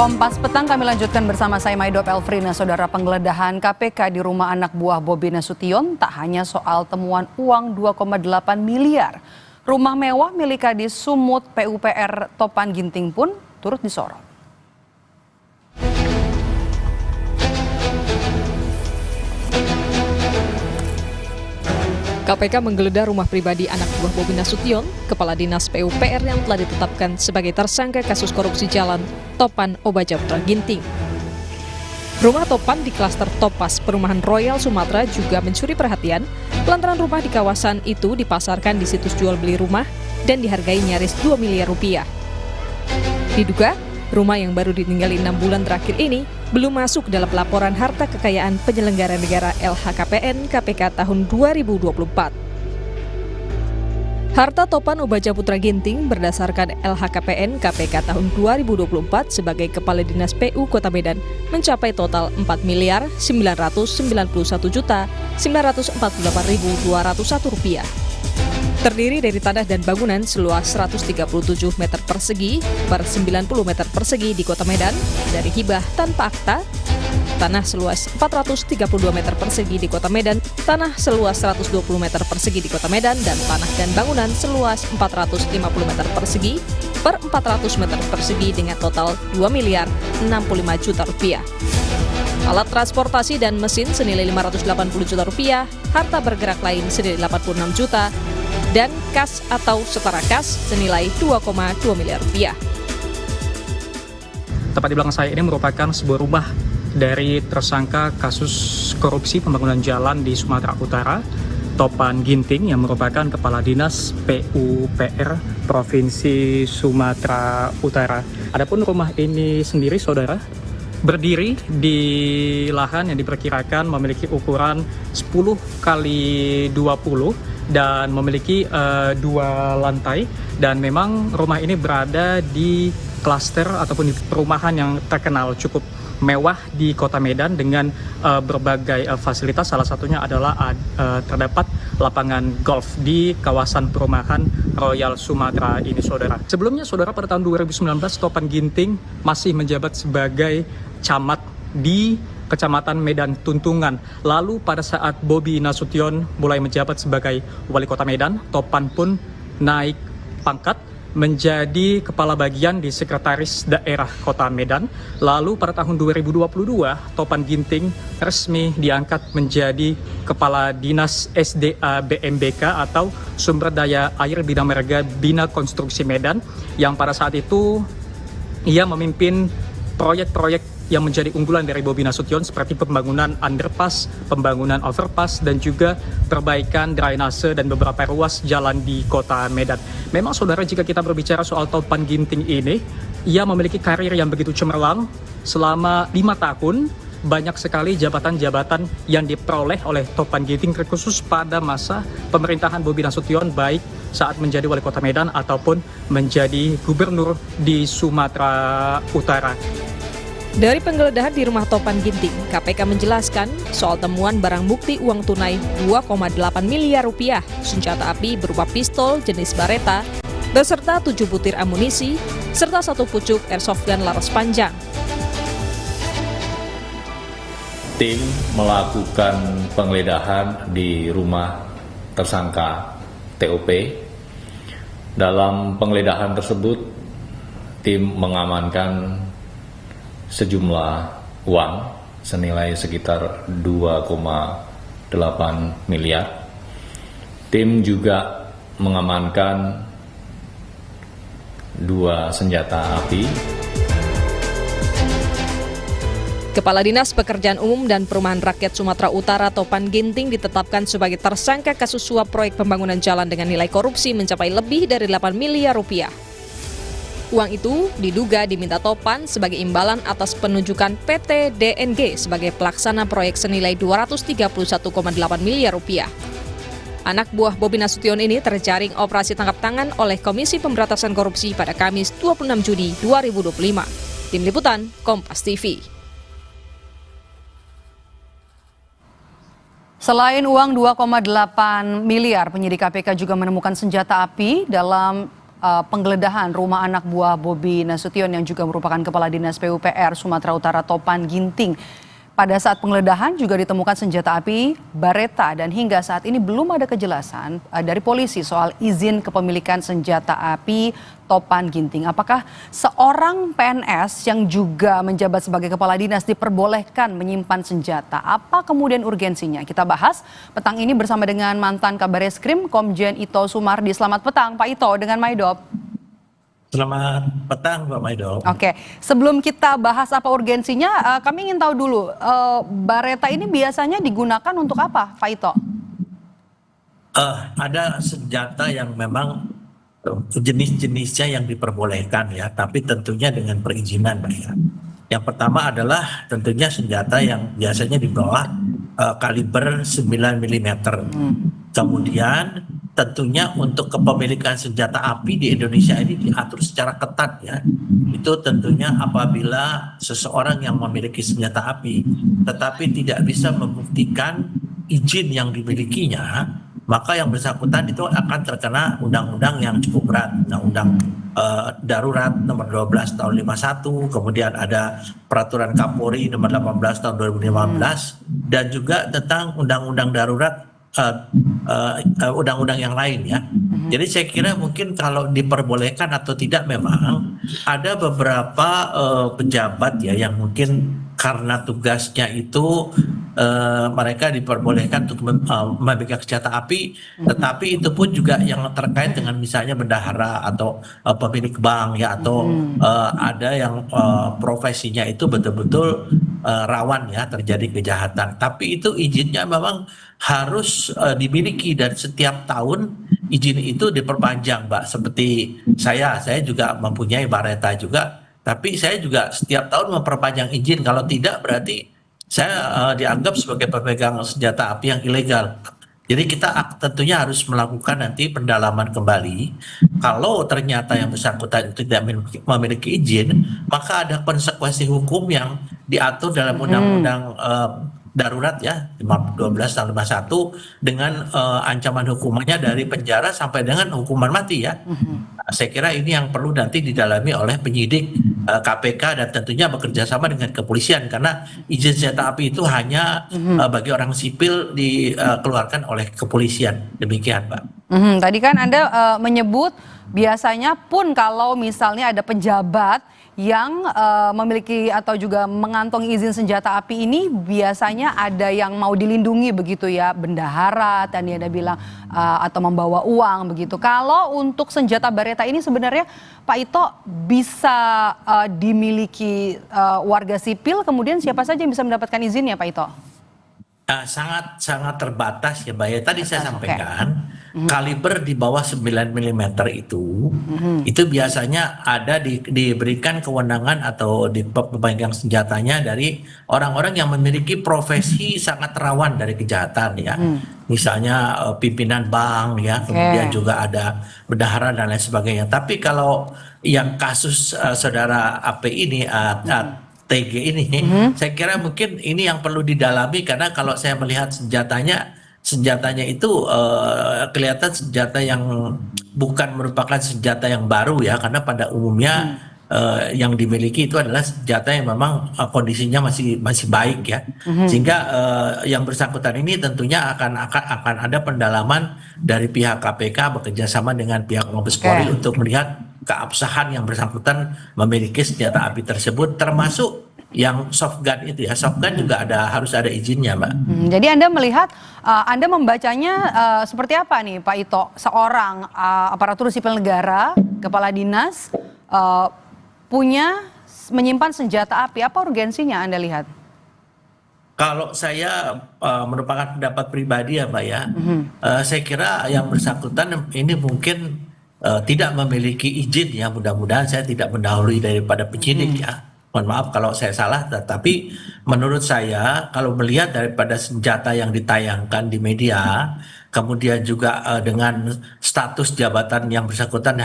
Kompas Petang kami lanjutkan bersama saya Maidop Elfrina. Saudara, penggeledahan KPK di rumah anak buah Bobi Nasution tak hanya soal temuan uang 2,8 miliar. Rumah mewah milik Kadis Sumut PUPR Topan Ginting pun turut disorot. KPK menggeledah rumah pribadi anak buah Bobi Nasution, Kepala Dinas PUPR yang telah ditetapkan sebagai tersangka kasus korupsi jalan Topan Obaja Putra Ginting. Rumah Topan di klaster Topas Perumahan Royal Sumatera juga mencuri perhatian lantaran rumah di kawasan itu dipasarkan di situs jual beli rumah dan dihargai nyaris 2 miliar rupiah. Diduga, rumah yang baru ditinggali 6 bulan terakhir ini belum masuk dalam laporan harta kekayaan penyelenggara negara LHKPN KPK tahun 2024. Harta Topan Obaja Putra Ginting berdasarkan LHKPN KPK tahun 2024 sebagai Kepala Dinas PU Kota Medan mencapai total 4.991.948.201 rupiah. Terdiri dari tanah dan bangunan seluas 137 meter persegi per 90 meter persegi di Kota Medan dari hibah tanpa akta, tanah seluas 432 meter persegi di Kota Medan, tanah seluas 120 meter persegi di Kota Medan, dan tanah dan bangunan seluas 450 meter persegi per 400 meter persegi dengan total 2 miliar 65 juta rupiah. Alat transportasi dan mesin senilai 580 juta rupiah, harta bergerak lain senilai 86 juta, dan kas atau setara kas senilai 2,2 miliar rupiah. Tepat di belakang saya ini merupakan sebuah rumah dari tersangka kasus korupsi pembangunan jalan di Sumatera Utara, Topan Ginting, yang merupakan Kepala Dinas PUPR Provinsi Sumatera Utara. Adapun rumah ini sendiri, saudara, berdiri di lahan yang diperkirakan memiliki ukuran 10 kali 20 dan memiliki 2 lantai, dan memang rumah ini berada di klaster ataupun di perumahan yang terkenal cukup mewah di Kota Medan dengan berbagai fasilitas. Salah satunya adalah terdapat lapangan golf di kawasan perumahan Royal Sumatera ini, saudara. Sebelumnya, saudara, pada tahun 2019 Topan Ginting masih menjabat sebagai camat di Kecamatan Medan Tuntungan. Lalu pada saat Bobi Nasution mulai menjabat sebagai wali kota Medan, Topan pun naik pangkat menjadi kepala bagian di Sekretaris Daerah Kota Medan. Lalu pada tahun 2022, Topan Ginting resmi diangkat menjadi Kepala Dinas SDA BMBK atau Sumber Daya Air Bina Marga Bina Konstruksi Medan, yang pada saat itu ia memimpin proyek-proyek yang menjadi unggulan dari Bobi Nasution seperti pembangunan underpass, pembangunan overpass, dan juga perbaikan drainase dan beberapa ruas jalan di Kota Medan. Memang, saudara, jika kita berbicara soal Topan Ginting ini, ia memiliki karir yang begitu cemerlang selama 5 tahun. Banyak sekali jabatan-jabatan yang diperoleh oleh Topan Ginting, terkhusus pada masa pemerintahan Bobi Nasution, baik saat menjadi wali kota Medan ataupun menjadi gubernur di Sumatera Utara. Dari penggeledahan di rumah Topan Ginting, KPK menjelaskan soal temuan barang bukti uang tunai 2,8 miliar rupiah, senjata api berupa pistol jenis Beretta, beserta 7 butir amunisi, serta 1 pucuk airsoft gun laras panjang. Tim melakukan penggeledahan di rumah tersangka TOP. Dalam penggeledahan tersebut, tim mengamankan sejumlah uang senilai sekitar 2,8 miliar. Tim juga mengamankan 2 senjata api. Kepala Dinas Pekerjaan Umum dan Perumahan Rakyat Sumatera Utara Topan Ginting ditetapkan sebagai tersangka kasus suap proyek pembangunan jalan dengan nilai korupsi mencapai lebih dari 8 miliar rupiah. Uang itu diduga diminta Topan sebagai imbalan atas penunjukan PT DNG sebagai pelaksana proyek senilai 231,8 miliar rupiah. Anak buah Bobi Nasution ini terjaring operasi tangkap tangan oleh Komisi Pemberantasan Korupsi pada Kamis 26 Juni 2025. Tim Liputan, Kompas TV. Selain uang 2,8 miliar, penyidik KPK juga menemukan senjata api dalam penggeledahan rumah anak buah Bobi Nasution yang juga merupakan Kepala Dinas PUPR Sumatera Utara Topan Ginting. Pada saat penggeledahan juga ditemukan senjata api Beretta dan hingga saat ini belum ada kejelasan dari polisi soal izin kepemilikan senjata api Topan Ginting. Apakah seorang PNS yang juga menjabat sebagai kepala dinas diperbolehkan menyimpan senjata? Apa kemudian urgensinya? Kita bahas petang ini bersama dengan mantan Kabareskrim Komjen Ito Sumardi. Selamat petang Pak Ito dengan Maidop. Selamat petang Pak Maido. Oke, sebelum kita bahas apa urgensinya, kami ingin tahu dulu, Beretta ini biasanya digunakan untuk apa, Pak Ito? Ada senjata yang memang jenis-jenisnya yang diperbolehkan ya, tapi tentunya dengan perizinan Pak ya. Yang pertama adalah tentunya senjata yang biasanya di bawah kaliber 9 mm. Kemudian tentunya untuk kepemilikan senjata api di Indonesia ini diatur secara ketat ya. Itu tentunya apabila seseorang yang memiliki senjata api tetapi tidak bisa membuktikan izin yang dimilikinya, maka yang bersangkutan itu akan terkena undang-undang yang cukup berat, undang-undang darurat nomor 12 tahun 51, kemudian ada peraturan Kapolri nomor 18 tahun 2015 dan juga tentang undang-undang darurat undang-undang yang lain ya. Jadi saya kira mungkin kalau diperbolehkan atau tidak, memang ada beberapa pejabat ya yang mungkin karena tugasnya itu mereka diperbolehkan untuk memegang senjata api, tetapi itu pun juga yang terkait dengan misalnya bendahara atau pemilik bank ya, atau ada yang profesinya itu betul-betul rawan ya terjadi kejahatan. Tapi itu izinnya memang harus dimiliki dan setiap tahun izin itu diperpanjang, Mbak. Seperti saya juga mempunyai Beretta juga, tapi saya juga setiap tahun memperpanjang izin. Kalau tidak berarti saya dianggap sebagai pemegang senjata api yang ilegal. Jadi kita tentunya harus melakukan nanti pendalaman kembali. Kalau ternyata yang bersangkutan itu tidak memiliki izin, maka ada konsekuensi hukum yang diatur dalam undang-undang darurat ya 12 tahun 51 dengan ancaman hukumannya dari penjara sampai dengan hukuman mati ya. Saya kira ini yang perlu nanti didalami oleh penyidik KPK dan tentunya bekerja sama dengan kepolisian, karena izin senjata api itu hanya bagi orang sipil dikeluarkan oleh kepolisian. Demikian, Pak. Tadi kan Anda menyebut biasanya pun kalau misalnya ada pejabat yang memiliki atau juga mengantongi izin senjata api ini, biasanya ada yang mau dilindungi begitu ya, bendahara tadi Anda bilang, atau membawa uang begitu. Kalau untuk senjata Beretta ini sebenarnya Pak Ito bisa dimiliki warga sipil, kemudian siapa saja yang bisa mendapatkan izinnya Pak Ito? Sangat terbatas ya Mbak ya. Tadi saya sampaikan kaliber di bawah 9 mm itu biasanya ada diberikan kewenangan atau pemegang senjatanya dari orang-orang yang memiliki profesi sangat rawan dari kejahatan ya. Misalnya pimpinan bank ya, kemudian juga ada bendahara dan lain sebagainya. Tapi kalau yang kasus saudara AP ini TG ini, saya kira mungkin ini yang perlu didalami, karena kalau saya melihat senjatanya itu kelihatan senjata yang bukan merupakan senjata yang baru ya, karena pada umumnya yang dimiliki itu adalah senjata yang memang kondisinya masih baik ya, sehingga yang bersangkutan ini tentunya akan ada pendalaman dari pihak KPK bekerja sama dengan pihak Mabes Polri untuk melihat keabsahan yang bersangkutan memiliki senjata api tersebut, termasuk yang soft gun itu ya. Soft gun juga harus ada izinnya, Mbak. Jadi Anda melihat, Anda membacanya seperti apa nih Pak Ito? Seorang aparatur sipil negara, kepala dinas, menyimpan senjata api, apa urgensinya Anda lihat? Kalau saya merupakan pendapat pribadi ya Mbak ya, saya kira yang bersangkutan ini mungkin tidak memiliki izin ya, mudah-mudahan saya tidak mendahului daripada penyidik ya. Mohon maaf kalau saya salah, tetapi menurut saya kalau melihat daripada senjata yang ditayangkan di media, kemudian juga dengan status jabatan yang bersangkutan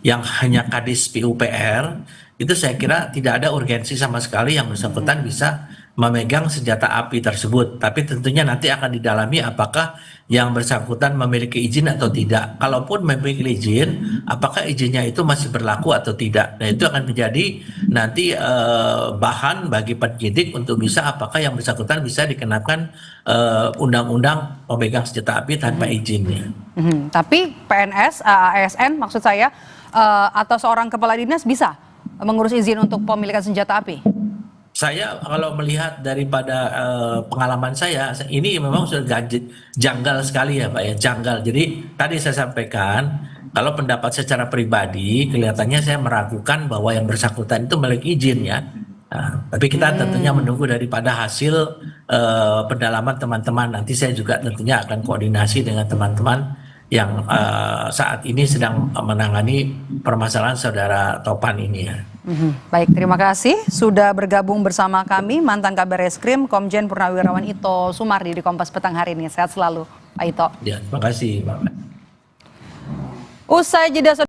yang hanya Kadis PUPR, itu saya kira tidak ada urgensi sama sekali yang bersangkutan bisa memegang senjata api tersebut. Tapi tentunya nanti akan didalami apakah yang bersangkutan memiliki izin atau tidak. Kalaupun memiliki izin, apakah izinnya itu masih berlaku atau tidak. Nah, itu akan menjadi nanti bahan bagi penyidik untuk bisa apakah yang bersangkutan bisa dikenakan undang-undang pemegang senjata api tanpa izinnya. Tapi PNS, ASN maksud saya, atau seorang kepala dinas bisa mengurus izin untuk pemilikan senjata api? Saya kalau melihat daripada pengalaman saya, ini memang sudah janggal sekali ya Pak ya, janggal. Jadi tadi saya sampaikan, kalau pendapat secara pribadi, kelihatannya saya meragukan bahwa yang bersangkutan itu memiliki izin ya. Nah, tapi kita tentunya menunggu daripada hasil pendalaman teman-teman. Nanti saya juga tentunya akan koordinasi dengan teman-teman yang saat ini sedang menangani permasalahan saudara Topan ini ya. Baik, terima kasih sudah bergabung bersama kami mantan Kabar Reskrim Komjen Purnawirawan Ito Sumardi di Kompas Petang hari ini. Sehat selalu, Pak Ito. Ya, terima kasih, Mbak. Usai jeda